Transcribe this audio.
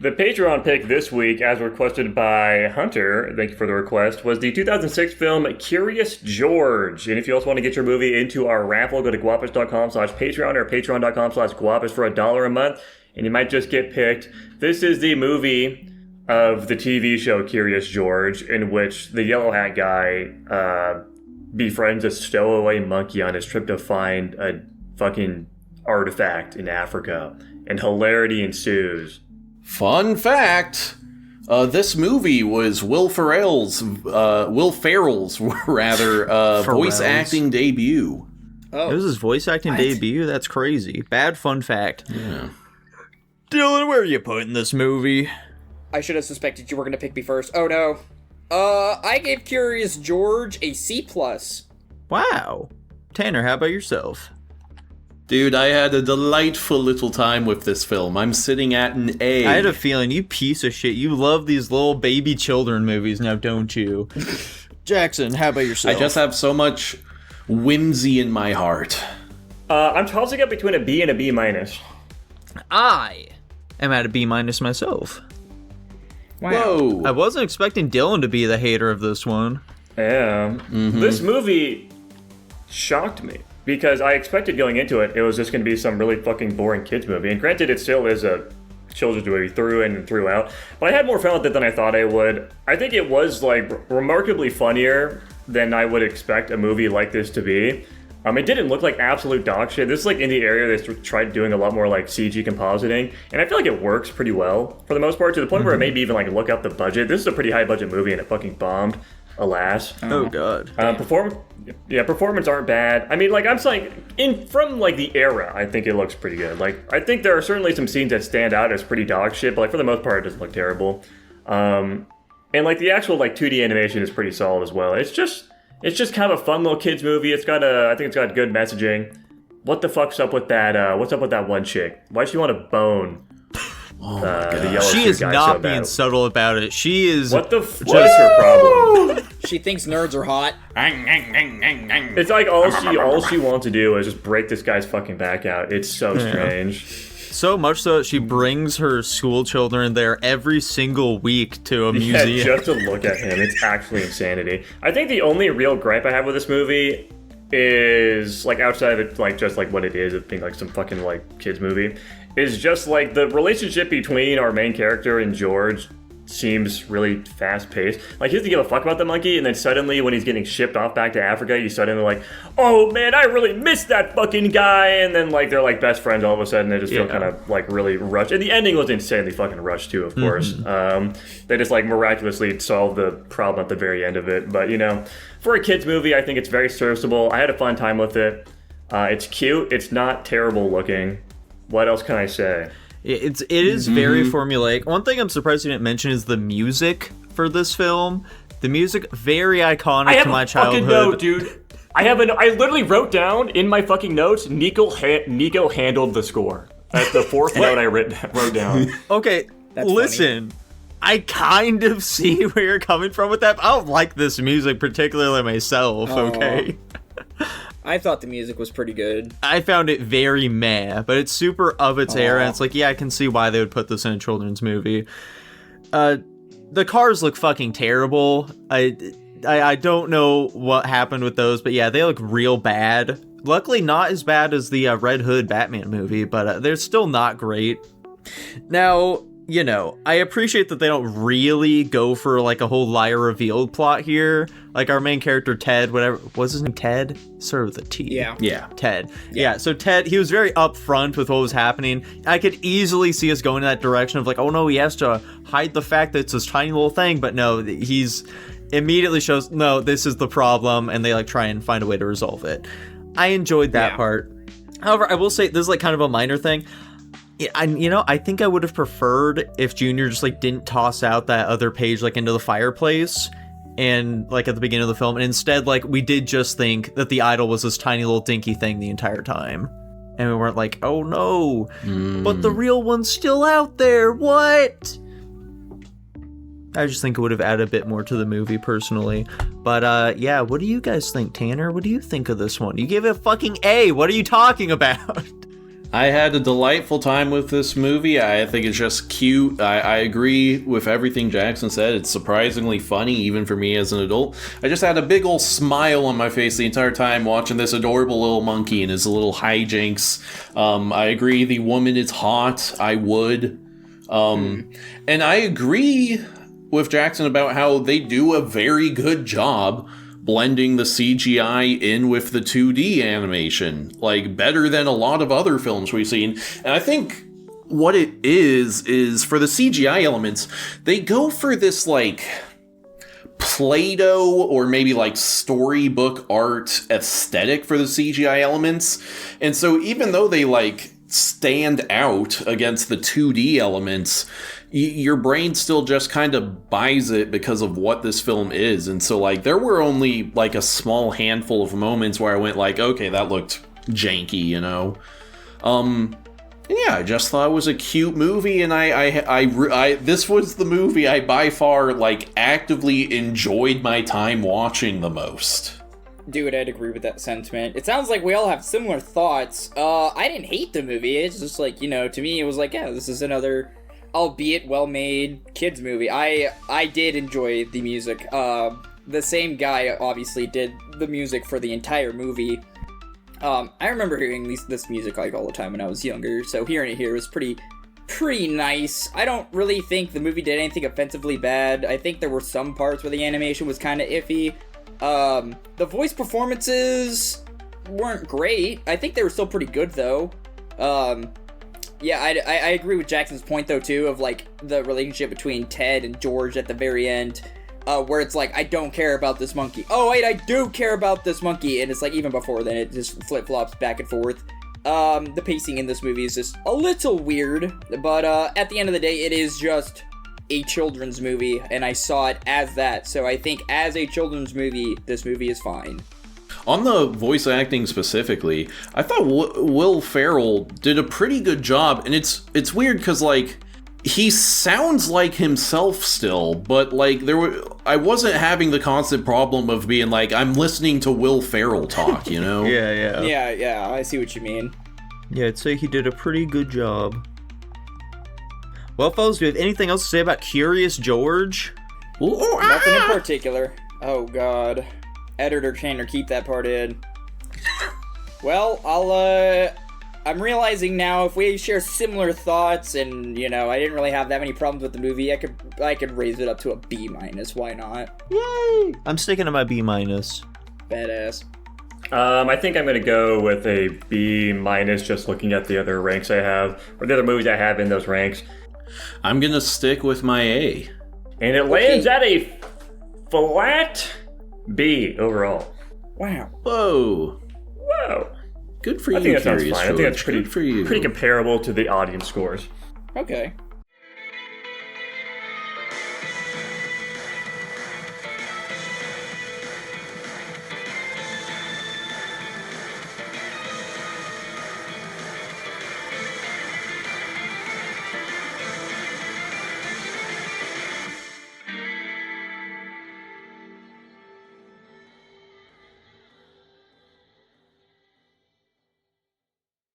The Patreon pick this week, as requested by Hunter, thank you for the request, was the 2006 film Curious George. And if you also want to get your movie into our raffle, go to guapish.com/Patreon or patreon.com/guapish for $1 a month, and you might just get picked. This is the movie of the TV show Curious George, in which the yellow hat guy befriends a stowaway monkey on his trip to find a fucking artifact in Africa, and hilarity ensues. Fun fact, this movie was Will Ferrell's voice acting debut. Oh. It was his voice acting debut? That's crazy. Bad fun fact. Yeah. Dylan, where are you putting this movie? I should have suspected you were going to pick me first. Oh, no. I gave Curious George a C+. Wow. Tanner, how about yourself? Dude, I had a delightful little time with this film. I'm sitting at an A. I had a feeling, you piece of shit, you love these little baby children movies now, don't you? Jackson, how about yourself? I just have so much whimsy in my heart. I'm tossing up between a B and a B-. I am at a B- myself. Wow. Whoa. I wasn't expecting Dylan to be the hater of this one. Yeah. This movie shocked me, because I expected going into it, it was just going to be some really fucking boring kids movie. And granted, it still is a children's movie through in and throughout, but I had more fun with it than I thought I would. I think it was, like, remarkably funnier than I would expect a movie like this to be. It didn't look like absolute dog shit. This is, like, in the area they tried doing a lot more, like, CG compositing, and I feel like it works pretty well, for the most part, to the point where it maybe even, like, look up the budget. This is a pretty high-budget movie, and it fucking bombed, alas. Oh, God. Performance aren't bad. I mean, like, I'm saying, from, like, the era, I think it looks pretty good. Like, I think there are certainly some scenes that stand out as pretty dog shit, but, like, for the most part, it doesn't look terrible. And, like, the actual, like, 2D animation is pretty solid as well. It's just kind of a fun little kids movie. I think it's got good messaging. What the fuck's up with that, what's up with that one chick? Why does she want to bone the yellow She suit is guy not so being bad? subtle about it. She is... What is her problem? She thinks nerds are hot. It's like all she wants to do is just break this guy's fucking back out. It's so strange. So much so that she brings her school children there every single week to a museum. Yeah, just to look at him. It's actually insanity. I think the only real gripe I have with this movie is, like, outside of it, like, just like what it is, it being like some fucking, like, kids movie, is just like the relationship between our main character and George seems really fast-paced. Like, he doesn't give a fuck about the monkey, and then suddenly when he's getting shipped off back to Africa, he's suddenly like, oh man, I really miss that fucking guy, and then, like, they're like best friends all of a sudden. They just feel kind of, like, really rushed. And the ending was insanely fucking rushed too, of course. They just, like, miraculously solved the problem at the very end of it. But, you know, for a kids movie, I think it's very serviceable. I had a fun time with it. It's cute. It's not terrible looking. What else can I say? It is very formulaic. One thing I'm surprised you didn't mention is the music for this film. The music, very iconic to my childhood. I have a fucking note, dude. I literally wrote down in my fucking notes, Nico handled the score. That's the fourth note I wrote down. Okay, listen. Funny. I kind of see where you're coming from with that, but I don't like this music particularly myself, okay? I thought the music was pretty good. I found it very meh, but it's super of its era. And it's like, yeah, I can see why they would put this in a children's movie. The cars look fucking terrible. I don't know what happened with those, but yeah, they look real bad. Luckily, not as bad as the Red Hood Batman movie, but they're still not great. Now, you know, I appreciate that they don't really go for, like, a whole liar revealed plot here. Like, our main character, Ted, whatever, was his name Ted? Sort of with a T. Yeah. Ted. Yeah, so Ted, he was very upfront with what was happening. I could easily see us going in that direction of, like, oh no, he has to hide the fact that it's this tiny little thing, but no, he's immediately shows, no, this is the problem, and they, like, try and find a way to resolve it. I enjoyed that part. However, I will say, this is, like, kind of a minor thing. I think I would have preferred if Junior just, like, didn't toss out that other page, like, into the fireplace and, like, at the beginning of the film, and instead, like, we did just think that the idol was this tiny little dinky thing the entire time, and we weren't like, oh no, but the real one's still out there, what? I just think it would have added a bit more to the movie, personally. But, yeah, what do you guys think, Tanner? What do you think of this one? You gave it a fucking A. What are you talking about? I had a delightful time with this movie. I think it's just cute. I agree with everything Jackson said. It's surprisingly funny, even for me as an adult. I just had a big old smile on my face the entire time watching this adorable little monkey and his little hijinks. I agree the woman is hot. I would. And I agree with Jackson about how they do a very good job blending the CGI in with the 2D animation, like better than a lot of other films we've seen. And I think what it is for the CGI elements, they go for this like Play-Doh or maybe like storybook art aesthetic for the CGI elements. And so even though they like stand out against the 2D elements, your brain still just kind of buys it because of what this film is. And so like there were only like a small handful of moments where I went like, okay, that looked janky, you know. Yeah, I just thought it was a cute movie, and I this was the movie I by far like actively enjoyed my time watching the most. Dude, I'd agree with that sentiment. It sounds like we all have similar thoughts. I didn't hate the movie. It's just like, you know, to me it was like, yeah, this is another, albeit well-made kids movie. I did enjoy the music. The same guy obviously did the music for the entire movie. I remember hearing this music like all the time when I was younger, so hearing it here was pretty nice. I don't really think the movie did anything offensively bad. I think there were some parts where the animation was kind of iffy. The voice performances weren't great. I think they were still pretty good though. Yeah, I agree with Jackson's point though too, of like the relationship between Ted and George at the very end, where it's like, I don't care about this monkey. Oh wait, I do care about this monkey, and it's like even before then it just flip-flops back and forth. The pacing in this movie is just a little weird, but at the end of the day, it is just a children's movie, and I saw it as that, so I think as a children's movie, this movie is fine. On the voice acting specifically, I thought Will Ferrell did a pretty good job, and it's weird because like he sounds like himself still, but like I wasn't having the constant problem of being like, I'm listening to Will Ferrell talk, you know? Yeah, I see what you mean. Yeah, I'd say he did a pretty good job. Well, fellas, do you have anything else to say about Curious George? Nothing in particular. Oh god. Editor Chandler, keep that part in. Well, I'm realizing now if we share similar thoughts, and you know, I didn't really have that many problems with the movie, I could raise it up to a B-. Why not? Yay! I'm sticking to my B-. Badass. I think I'm gonna go with a B-, just looking at the other ranks I have, or the other movies I have in those ranks. I'm gonna stick with my A. And it lands at a flat B overall. Wow. Whoa. Good for you, I think that sounds Curious fine. George. I think that's pretty comparable to the audience scores. Okay.